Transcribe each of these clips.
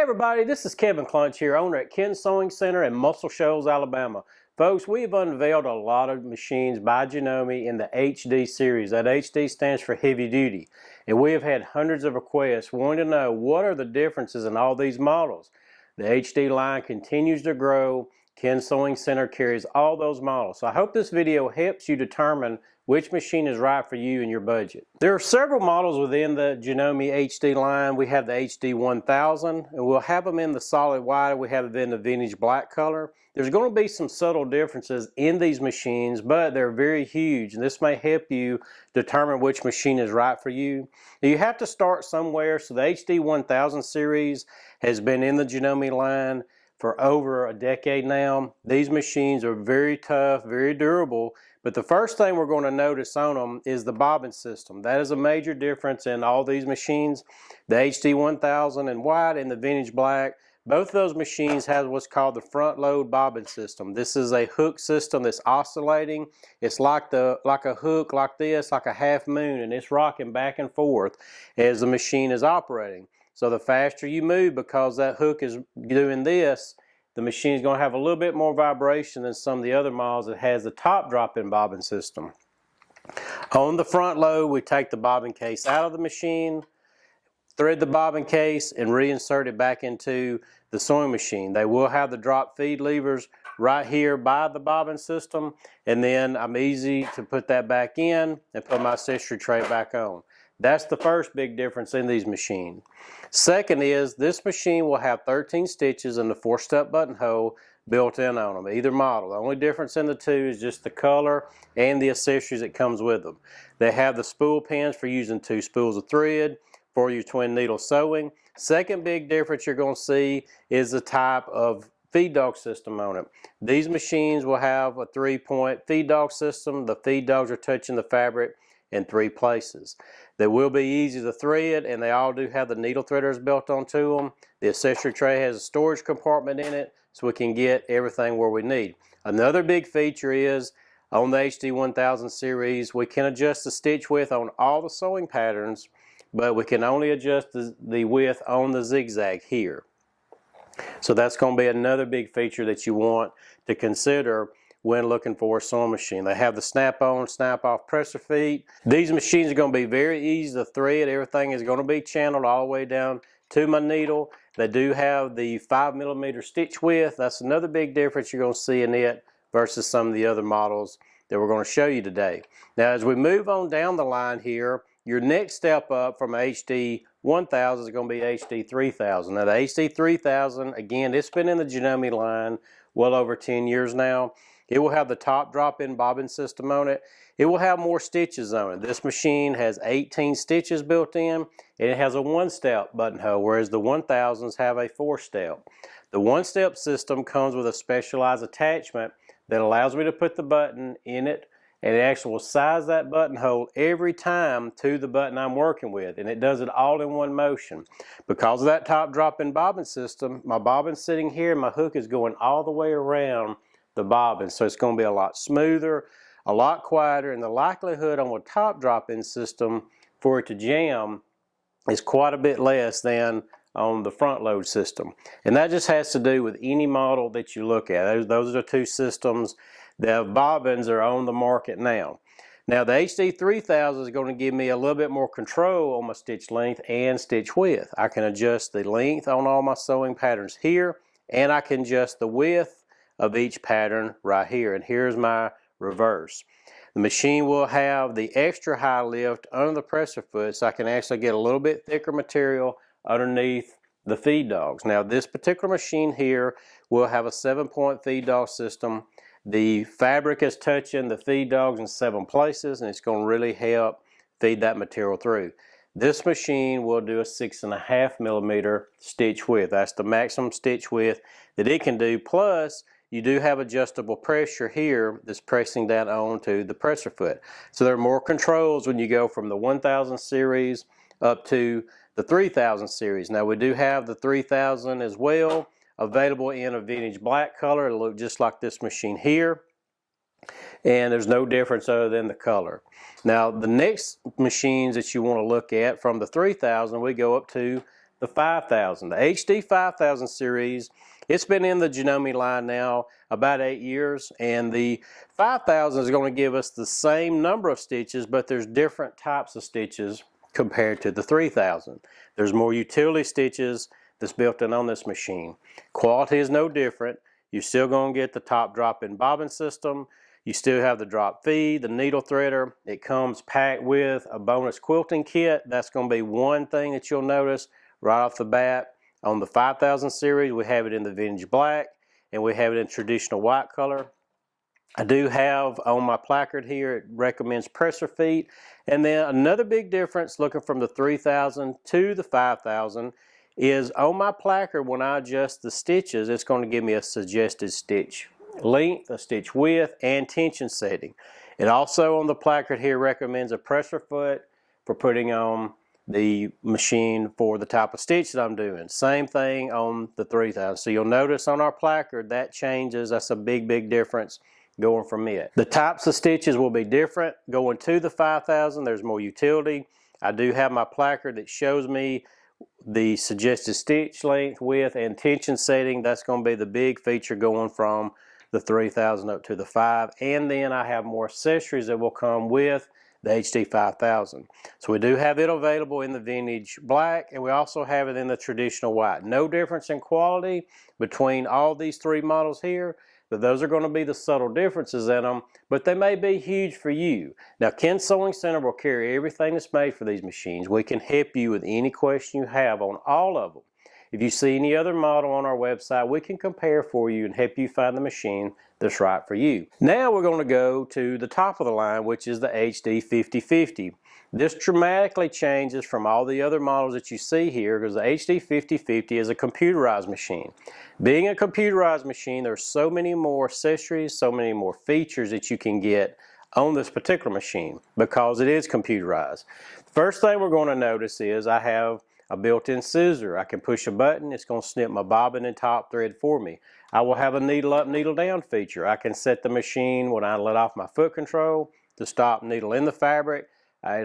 Everybody, this is Kevin Clunch here, owner at Ken's Sewing Center in Muscle Shoals, Alabama. Folks, we've unveiled a lot of machines by Janome in the HD series. That HD stands for Heavy Duty. And we have had hundreds of requests wanting to know what are the differences in all these models. The HD line continues to grow. Ken's Sewing Center carries all those models. So I hope this video helps you determine which machine is right for you and your budget. There are several models within the Janome HD line. We have the HD 1000, and we'll have them in the solid white. We have it in the vintage black color. There's going to be some subtle differences in these machines, but they're very huge, and this may help you determine which machine is right for you. Now, you have to start somewhere, so the HD 1000 series has been in the Janome line for over a decade now. These machines are very tough, very durable, but the first thing we're going to notice on them is the bobbin system. That is a major difference in all these machines. The HD 1000 in white and the vintage black, both of those machines have what's called the front load bobbin system. This is a hook system that's oscillating. It's like a hook like this, like a half moon, and it's rocking back and forth as the machine is operating. So the faster you move, because that hook is doing this, the machine is going to have a little bit more vibration than some of the other models that has the top drop-in bobbin system. On the front load, we take the bobbin case out of the machine, thread the bobbin case, and reinsert it back into the sewing machine. They will have the drop feed levers right here by the bobbin system, and then I'm easy to put that back in and put my accessory tray back on. That's the first big difference in these machines. Second is this machine will have 13 stitches in the 4-step buttonhole built in on them, either model. The only difference in the two is just the color and the accessories that comes with them. They have the spool pins for using 2 spools of thread for your twin needle sewing. Second big difference you're going to see is the type of feed dog system on it. These machines will have a 3-point feed dog system. The feed dogs are touching the fabric in 3 places. They will be easy to thread, and they all do have the needle threaders built onto them. The accessory tray has a storage compartment in it, so we can get everything where we need. Another big feature is on the HD 1000 series, we can adjust the stitch width on all the sewing patterns, but we can only adjust the width on the zigzag here. So that's going to be another big feature that you want to consider when looking for a sewing machine. They have the snap-on, snap-off presser feet. These machines are going to be very easy to thread. Everything is going to be channeled all the way down to my needle. They do have the 5mm stitch width. That's another big difference you're going to see in it versus some of the other models that we're going to show you today. Now, as we move on down the line here, your next step up from HD 1000 is going to be HD 3000. Now, the HD 3000, again, it's been in the Janome line well over 10 years now. It will have the top drop-in bobbin system on it. It will have more stitches on it. This machine has 18 stitches built in, and it has a 1-step buttonhole, whereas the 1000s have a 4-step. The 1-step system comes with a specialized attachment that allows me to put the button in it, and it actually will size that buttonhole every time to the button I'm working with, and it does it all in one motion. Because of that top drop-in bobbin system, my bobbin's sitting here, and my hook is going all the way around the bobbin, so it's going to be a lot smoother, a lot quieter, and the likelihood on a top drop-in system for it to jam is quite a bit less than on the front load system. And that just has to do with any model that you look at. Those are the 2 systems. The bobbins are on the market now. Now the HD 3000 is going to give me a little bit more control on my stitch length and stitch width. I can adjust the length on all my sewing patterns here, and I can adjust the width of each pattern right here. And here's my reverse. The machine will have the extra high lift under the presser foot, so I can actually get a little bit thicker material underneath the feed dogs. Now this particular machine here will have a 7-point feed dog system. The fabric is touching the feed dogs in 7 places, and it's going to really help feed that material through. This machine will do a 6.5mm stitch width. That's the maximum stitch width that it can do. Plus, you do have adjustable pressure here that's pressing down onto the presser foot. So there are more controls when you go from the 1000 series up to the 3000 series. Now we do have the 3000 as well, available in a vintage black color. It'll look just like this machine here. And there's no difference other than the color. Now the next machines that you want to look at from the 3000, we go up to the 5000. The HD 5000 series, it's been in the Janome line now about 8 years, and the 5000 is going to give us the same number of stitches, but there's different types of stitches compared to the 3000. There's more utility stitches that's built in on this machine. Quality is no different. You're still going to get the top drop-in bobbin system. You still have the drop feed, the needle threader. It comes packed with a bonus quilting kit. That's going to be one thing that you'll notice right off the bat. On the 5000 series, we have it in the vintage black, and we have it in traditional white color. I do have on my placard here, it recommends presser feet. And then another big difference looking from the 3000 to the 5000 is on my placard, when I adjust the stitches, it's going to give me a suggested stitch length, a stitch width, and tension setting. It also on the placard here recommends a presser foot for putting on the machine for the type of stitch that I'm doing. Same thing on the 3000. So you'll notice on our placard that changes. That's a big difference going from it. The types of stitches will be different. Going to the 5000, there's more utility. I do have my placard that shows me the suggested stitch length, width, and tension setting. That's going to be the big feature going from the 3000 up to the 5. And then I have more accessories that will come with the HD 5000. So we do have it available in the vintage black, and we also have it in the traditional white. No difference in quality between all these three models here, but those are going to be the subtle differences in them, but they may be huge for you. Now, Ken Sewing Center will carry everything that's made for these machines. We can help you with any question you have on all of them. If you see any other model on our website, we can compare for you and help you find the machine that's right for you. Now we're going to go to the top of the line, which is the HD 5050. This dramatically changes from all the other models that you see here, because the HD 5050 is a computerized machine. Being a computerized machine, there's so many more accessories, so many more features that you can get on this particular machine because it is computerized. First thing we're going to notice is I have a built-in scissor. I can push a button, it's going to snip my bobbin and top thread for me. I will have a needle up, needle down feature. I can set the machine when I let off my foot control to stop needle in the fabric. I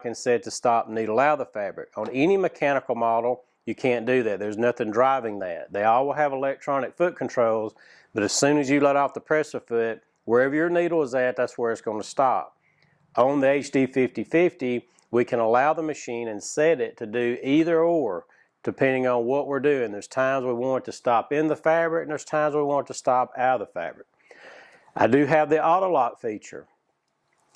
can set to stop needle out of the fabric. On any mechanical model, you can't do that. There's nothing driving that. They all will have electronic foot controls, but as soon as you let off the presser foot, wherever your needle is at, that's where it's going to stop. On the HD 5050, we can allow the machine and set it to do either or, depending on what we're doing. There's times we want it to stop in the fabric, and there's times we want it to stop out of the fabric. I do have the auto lock feature.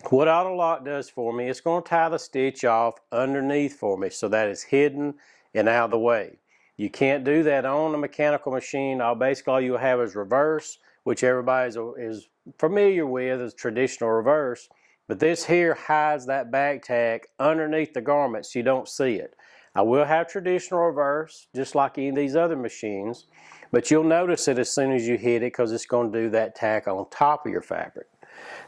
What auto lock does for me, it's going to tie the stitch off underneath for me so that it's hidden and out of the way. You can't do that on a mechanical machine. Basically all you'll have is reverse, which everybody is familiar with as traditional reverse. But this here hides that back tack underneath the garment so you don't see it. I will have traditional reverse, just like any of these other machines, but you'll notice it as soon as you hit it because it's going to do that tack on top of your fabric.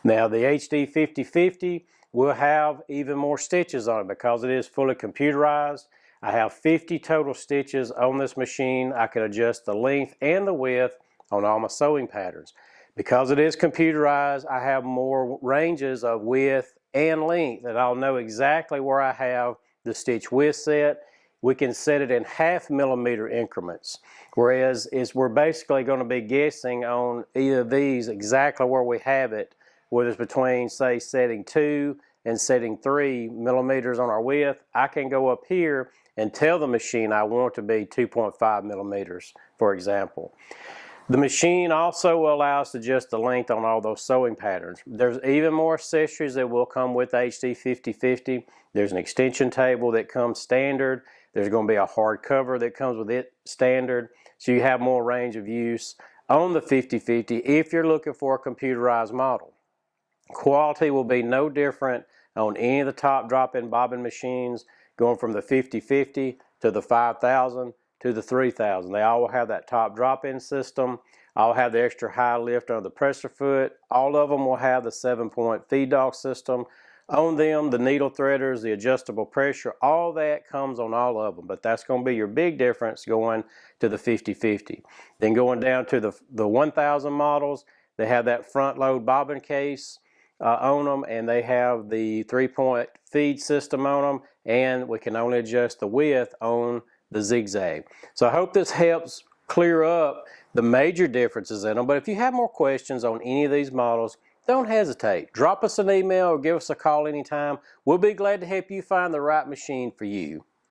Now the HD 5050 will have even more stitches on it because it is fully computerized. I have 50 total stitches on this machine. I can adjust the length and the width on all my sewing patterns. Because it is computerized, I have more ranges of width and length, and I'll know exactly where I have the stitch width set. We can set it in 0.5 millimeter increments, whereas we're basically going to be guessing on either of these exactly where we have it, whether it's between, say, setting 2 and setting 3 millimeters on our width. I can go up here and tell the machine I want it to be 2.5 millimeters, for example. The machine also will allow us to adjust the length on all those sewing patterns. There's even more accessories that will come with HD 5050. There's an extension table that comes standard. There's going to be a hard cover that comes with it standard. So you have more range of use on the 5050 if you're looking for a computerized model. Quality will be no different on any of the top drop-in bobbin machines going from the 5050 to the 5000 to the 3000. They all will have that top drop-in system. I'll have the extra high lift under the presser foot. All of them will have the 7-point feed dog system on them, the needle threaders, the adjustable pressure, all that comes on all of them. But that's going to be your big difference going to the 5050. Then going down to the 1000 models, they have that front load bobbin case on them, and they have the 3-point feed system on them, and we can only adjust the width on the zigzag. So I hope this helps clear up the major differences in them. But if you have more questions on any of these models, don't hesitate. Drop us an email or give us a call anytime. We'll be glad to help you find the right machine for you.